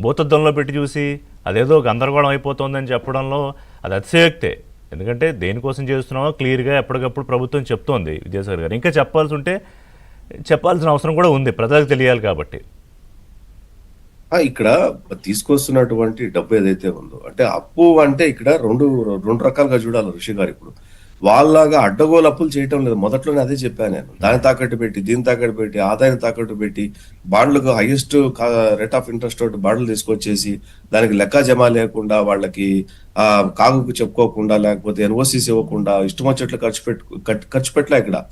భూతద్దంలో పెట్టి చూసి అదేదో గందరగోళం అయిపోతుందని చెప్పడంలో అది అతిశయోక్తే. ఎందుకంటే దేనికోసం చేస్తున్నామో క్లియర్గా ఎప్పటికప్పుడు ప్రభుత్వం చెప్తోంది విద్యాసాగర్ గారు. ఇంకా చెప్పాల్సిన అవసరం కూడా ఉంది, ప్రజలకు తెలియాలి కాబట్టి. ఇక్కడ తీసుకొస్తున్నటువంటి డబ్బు ఏదైతే ఉందో అంటే అప్పు అంటే ఇక్కడ రెండు రకాలుగా చూడాలి ఋషి గారు. ఇప్పుడు వాళ్ళలాగా అడ్డగోలు అప్పులు చేయటం లేదు. మొదట్లోనే అదే చెప్పాను నేను. దాన్ని తాకట్టు పెట్టి, దీన్ని తాకట్టు పెట్టి, ఆదాయం తాకట్టు పెట్టి, బాండ్లకు హైయెస్ట్ రేట్ ఆఫ్ ఇంట్రెస్ట్ తోటి బాండ్లు తీసుకొచ్చేసి దానికి లెక్క జమ లేకుండా, వాళ్ళకి కాగుకు చెప్పుకోకుండా, లేకపోతే ఎన్ఓసీస్ ఇవ్వకుండా ఇష్టం వచ్చినట్లు ఖర్చు పెట్టలే.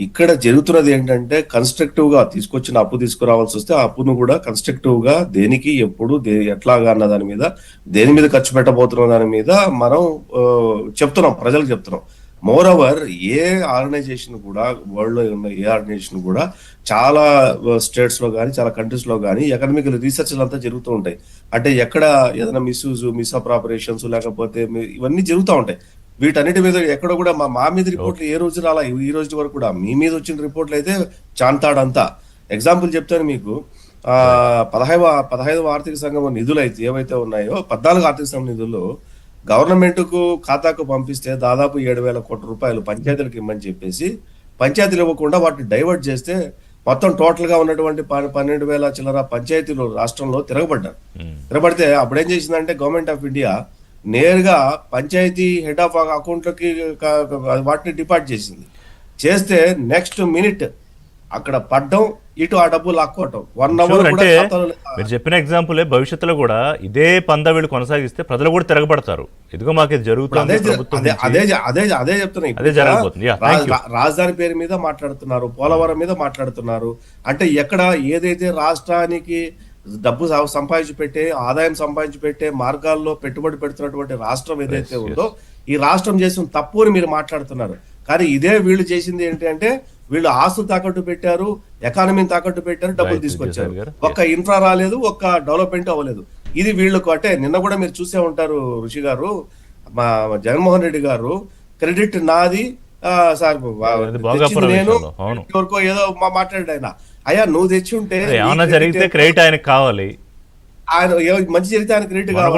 ఇక్కడ జరుగుతున్నది ఏంటంటే కన్స్ట్రక్టివ్ గా తీసుకొచ్చిన అప్పు తీసుకురావాల్సి వస్తే ఆ అప్పును కూడా కన్స్ట్రక్టివ్ గా దేనికి, ఎప్పుడు, ఎట్లాగా అన్న దాని మీద, దేని మీద ఖర్చు పెట్టబోతున్న దాని మీద మనం చెప్తున్నాం, ప్రజలకు చెప్తున్నాం. మోర్ ఓవర్ ఏ ఆర్గనైజేషన్ కూడా, వరల్డ్ లో ఉన్న ఏ ఆర్గనైజేషన్ కూడా చాలా స్టేట్స్ లో కానీ, చాలా కంట్రీస్ లో కానీ ఎకనామికల్ రీసెర్చ్లు అంతా జరుగుతూ ఉంటాయి. అంటే ఎక్కడ ఏదైనా మిస్అప్రాపరేషన్స్ లేకపోతే ఇవన్నీ జరుగుతూ ఉంటాయి. వీటన్నిటి మీద ఎక్కడ కూడా మా మీద రిపోర్ట్లు ఏ రోజు రాలా, ఈ రోజు వరకు కూడా. మీ మీద వచ్చిన రిపోర్ట్లు అయితే చాంతాడంతా. ఎగ్జాంపుల్ చెప్తాను మీకు. 15వ ఆర్థిక సంఘం నిధులు అయితే ఏవైతే ఉన్నాయో, 14 ఆర్థిక సంఘం నిధులు గవర్నమెంట్ కు ఖాతాకు పంపిస్తే దాదాపు 7,000 కోట్ల రూపాయలు పంచాయతీలకు ఇమ్మని చెప్పేసి, పంచాయతీలు ఇవ్వకుండా వాటిని డైవర్ట్ చేస్తే మొత్తం టోటల్ గా ఉన్నటువంటి 12,000 చిల్లర పంచాయతీలు రాష్ట్రంలో తిరగబడితే అప్పుడేం చేసిందంటే గవర్నమెంట్ ఆఫ్ ఇండియా నేరుగా పంచాయతీ హెడ్ ఆఫ్ అకౌంట్లకి వాటిని డిపాజిట్ చేస్తే నెక్స్ట్ మినిట్ అక్కడ పడ్డం, ఇటు ఆ డబ్బు లాక్కోవటం. 1 అవర్ అంటే మీరు చెప్పిన ఎగ్జాంపుల్ భవిష్యత్తులో కూడా ఇదే పందా వీళ్ళు కొనసాగిస్తే ప్రజలు కూడా తిరగబడతారు. ఇదిగో మాకు ఇది జరుగుతుంది, అదే చెప్తున్నా. రాజధాని పేరు మీద మాట్లాడుతున్నారు, పోలవరం మీద మాట్లాడుతున్నారు. అంటే ఎక్కడ ఏదైతే రాష్ట్రానికి డబ్బు సంపాదించి పెట్టే, ఆదాయం సంపాదించి పెట్టే మార్గాల్లో పెట్టుబడి పెడుతున్నటువంటి రాష్ట్రం ఏదైతే ఉందో, ఈ రాష్ట్రం చేసిన తప్పు అని మీరు మాట్లాడుతున్నారు. కానీ ఇదే వీళ్ళు చేసింది ఏంటి అంటే, వీళ్ళు ఆస్తులు తాకట్టు పెట్టారు, ఎకానమీని తాకట్టు పెట్టారు, డబ్బులు తీసుకొచ్చారు. ఒక్క ఇన్ఫ్రా రాలేదు, ఒక్క డెవలప్మెంట్ అవ్వలేదు. ఇది వీళ్ళకు. అంటే నిన్న కూడా మీరు చూసే ఉంటారు ఋషి గారు, మా జగన్మోహన్ రెడ్డి గారు క్రెడిట్ నాది సార్, నేను వరకు ఏదో మాట్లాడాడు ఆయన. అయ్యా నువ్వు తెచ్చి ఉంటే జరిగితే క్రెడిట్ ఆయనకు కావాలి, ఆయన మంచి జరిగితే ఆయన క్రెడిట్ కావాలి.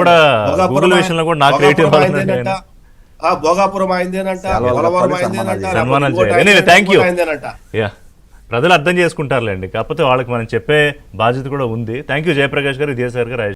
భోగాపురం అయిందేనంట, పోలవరం అయిందేనంట. ప్రజలు అర్థం చేసుకుంటారులేండి. కాకపోతే వాళ్ళకి మనం చెప్పే బాధ్యత కూడా ఉంది. థ్యాంక్ యూ జయప్రకాష్ గారు, విద్యాసాగర్ గారు.